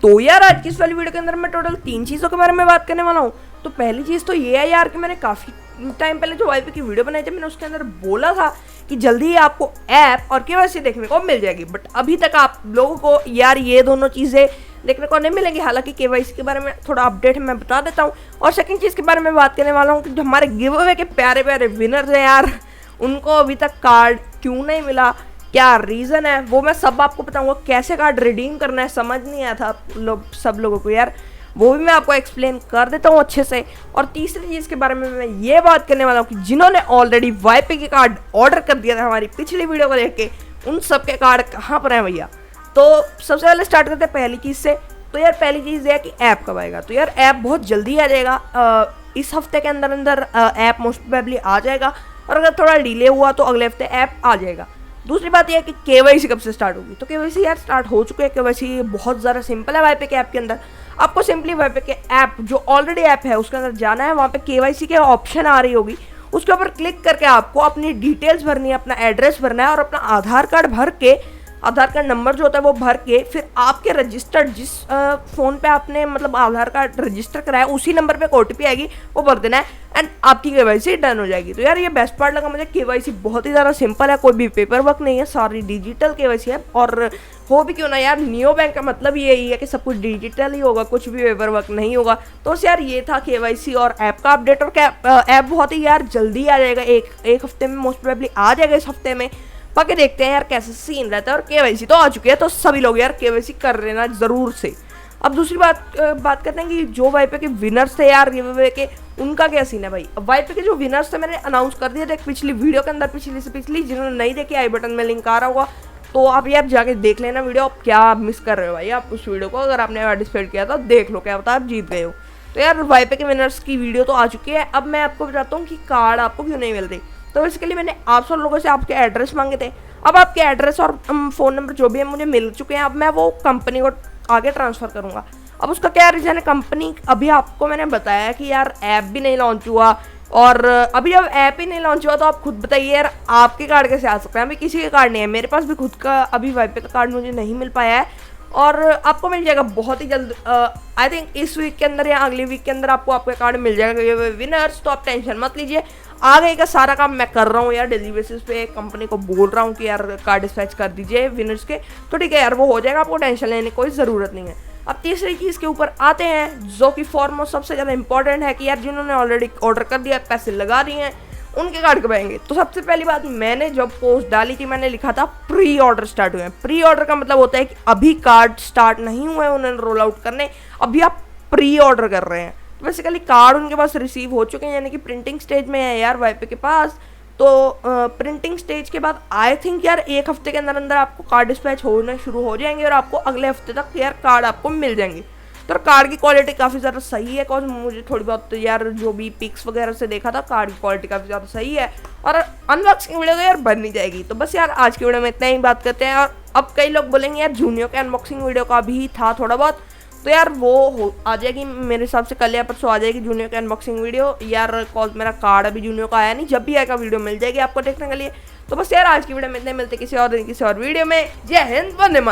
तो यार आज की इस वाली वीडियो के अंदर मैं टोटल 3 चीज़ों के बारे में बात करने वाला हूँ। तो पहली चीज़ तो ये है यार कि मैंने काफ़ी टाइम पहले जो वाईपे की वीडियो बनाई थी मैंने उसके अंदर बोला था कि जल्दी ही आपको ऐप और केवाईसी देखने को मिल जाएगी, बट अभी तक आप लोगों को यार ये दोनों चीज़ें देखने को नहीं मिलेंगी। हालांकि केवाईसी के बारे में थोड़ा अपडेट मैं बता देता हूँ, और सेकंड चीज़ के बारे में बात करने वाला हूँ कि जो हमारे गिव अवे के प्यारे प्यारे विनर्स हैं यार, उनको अभी तक कार्ड क्यों नहीं मिला, क्या रीज़न है, वो मैं सब आपको बताऊंगा। कैसे कार्ड रिडीम करना है समझ नहीं आया था सब लोगों को यार, वो भी मैं आपको एक्सप्लेन कर देता हूँ अच्छे से। और तीसरी चीज़ के बारे में मैं ये बात करने वाला हूँ कि जिन्होंने ऑलरेडी वाईपे के कार्ड ऑर्डर कर दिया था हमारी पिछली वीडियो को देख के, उन सब के कार्ड कहाँ पर हैं भैया। तो सबसे पहले स्टार्ट करते हैं पहली चीज़ से। तो यार पहली चीज़ ये है कि ऐप कब आएगा। तो यार ऐप बहुत जल्दी आ जाएगा, इस हफ्ते के अंदर अंदर ऐप मोस्ट प्रोबेबली आ जाएगा, और अगर थोड़ा डिले हुआ तो अगले हफ्ते ऐप आ जाएगा। दूसरी बात यह है कि केवाईसी कब से स्टार्ट होगी। तो केवाईसी यार स्टार्ट हो चुके हैं। केवाईसी बहुत ज़्यादा सिंपल है वाईपे के ऐप के अंदर। आपको सिंपली वाईपे के ऐप जो ऑलरेडी ऐप है उसके अंदर जाना है, वहाँ पे केवाईसी के ऑप्शन आ रही होगी, उसके ऊपर क्लिक करके आपको अपनी डिटेल्स भरनी है, अपना एड्रेस भरना है और अपना आधार कार्ड भर के, आधार कार्ड नंबर जो होता है वो भर के, फिर आपके रजिस्टर्ड जिस फ़ोन पे आपने मतलब आधार कार्ड रजिस्टर कराया उसी नंबर पे ओटीपी आएगी, वो भर देना है एंड आपकी केवाईसी डन हो जाएगी। तो यार ये बेस्ट पार्ट लगा मुझे, केवाईसी बहुत ही ज़्यादा सिंपल है, कोई भी पेपर वर्क नहीं है, सारी डिजिटल केवाईसी है। और हो भी क्यों ना यार, नियो बैंक का मतलब यही है कि सब कुछ डिजिटल ही होगा, कुछ भी पेपर वर्क नहीं होगा। तो यार ये था केवाईसी और ऐप का अपडेट। और ऐप बहुत ही यार जल्दी आ जाएगा, एक हफ्ते में मोस्ट प्रोबेबली आ जाएगा, इस हफ्ते में। बाकी देखते हैं यार कैसे सीन रहता है। और केवाईसी तो आ चुकी है, तो सभी लोग यार केवाईसी कर लेना ज़रूर से। अब दूसरी बात करते हैं कि जो वाईपे के विनर्स थे यार गिव के, उनका क्या सीन है भाई। अब वाईपे के जो विनर्स थे मैंने अनाउंस कर दिया था पिछली वीडियो के अंदर, पिछली से पिछली। जिन्होंने नहीं देखी आई बटन में लिंक आ रहा होगा, तो आप यार जाके देख लेना वीडियो। आप क्या मिस कर रहे हो भाई आप उस वीडियो को, अगर आपने पार्टिसिपेट किया था देख लो, क्या पता आप जीत गए हो। तो यार वाईपे के विनर्स की वीडियो तो आ चुकी है। अब मैं आपको बताता हूँ कि कार्ड आपको क्यों नहीं मिलते। तो इसके लिए मैंने आप सब लोगों से आपके एड्रेस मांगे थे। अब आपके एड्रेस और फ़ोन नंबर जो भी है मुझे मिल चुके हैं। अब मैं वो कंपनी को आगे ट्रांसफ़र करूँगा। अब उसका क्या रीज़न है, कंपनी अभी आपको मैंने बताया कि यार ऐप भी नहीं लॉन्च हुआ, और अभी जब ऐप ही नहीं लॉन्च हुआ तो आप खुद बताइए यार आपके कार्ड कैसे आ सकते हैं। अभी किसी के कार्ड नहीं है, मेरे पास भी खुद का अभी वाईपे का कार्ड मुझे नहीं मिल पाया है, और आपको मिल जाएगा बहुत ही जल्द। आई थिंक इस वीक के अंदर या अगले वीक के अंदर आपको आपका कार्ड मिल जाएगा विनर्स। तो आप टेंशन मत लीजिए, आगे का सारा काम मैं कर रहा हूँ यार, डेली बेसिस पे कंपनी को बोल रहा हूँ कि यार कार्ड डिस्पैच कर दीजिए विनर्स के। तो ठीक है यार, वो हो जाएगा, आपको टेंशन लेने की कोई ज़रूरत नहीं है। अब तीसरी चीज़ के ऊपर आते हैं, जो कि फॉरमोस्ट सबसे ज़्यादा इंपॉर्टेंट है कि यार जिन्होंने ऑलरेडी ऑर्डर कर दिया, पैसे लगा दिए हैं, उनके कार्ड कब आएंगे। तो सबसे पहली बात, मैंने जब पोस्ट डाली थी मैंने लिखा था प्री ऑर्डर स्टार्ट हुए हैं। प्री ऑर्डर का मतलब होता है कि अभी कार्ड स्टार्ट नहीं हुए उन्होंने रोल आउट करने, अभी आप प्री ऑर्डर कर रहे हैं। तो बेसिकली कार्ड उनके पास रिसीव हो चुके हैं, यानी कि प्रिंटिंग स्टेज में है यार वाईपे के पास। तो प्रिंटिंग स्टेज के बाद आई थिंक यार एक हफ्ते के अंदर अंदर आपको कार्ड डिस्पैच होने शुरू हो जाएंगे, और आपको अगले हफ्ते तक यार कार्ड आपको मिल जाएंगे। तो कार्ड की क्वालिटी काफ़ी ज़्यादा सही है, बिकॉज मुझे थोड़ी बहुत यार जो भी पिक्स वगैरह से देखा था, कार्ड की क्वालिटी काफ़ी ज़्यादा सही है। और अनबॉक्सिंग वीडियो तो यार बन नहीं जाएगी। तो बस यार आज की वीडियो में इतना ही बात करते हैं। और अब कई लोग बोलेंगे यार जूनियर के अनबॉक्सिंग वीडियो का भी था थोड़ा बहुत, तो यार वो आ जाएगी मेरे हिसाब से, कल या परसों आ जाएगी जूनियर की अनबॉक्सिंग वीडियो यार। कॉज मेरा कार्ड अभी जूनियर का आया नहीं, जब भी आएगा वीडियो मिल जाएगी आपको देखने के लिए। तो बस यार आज की वीडियो में इतने, मिलते किसी और दिन किसी और वीडियो में। जय हिंद, वंदे मातरम।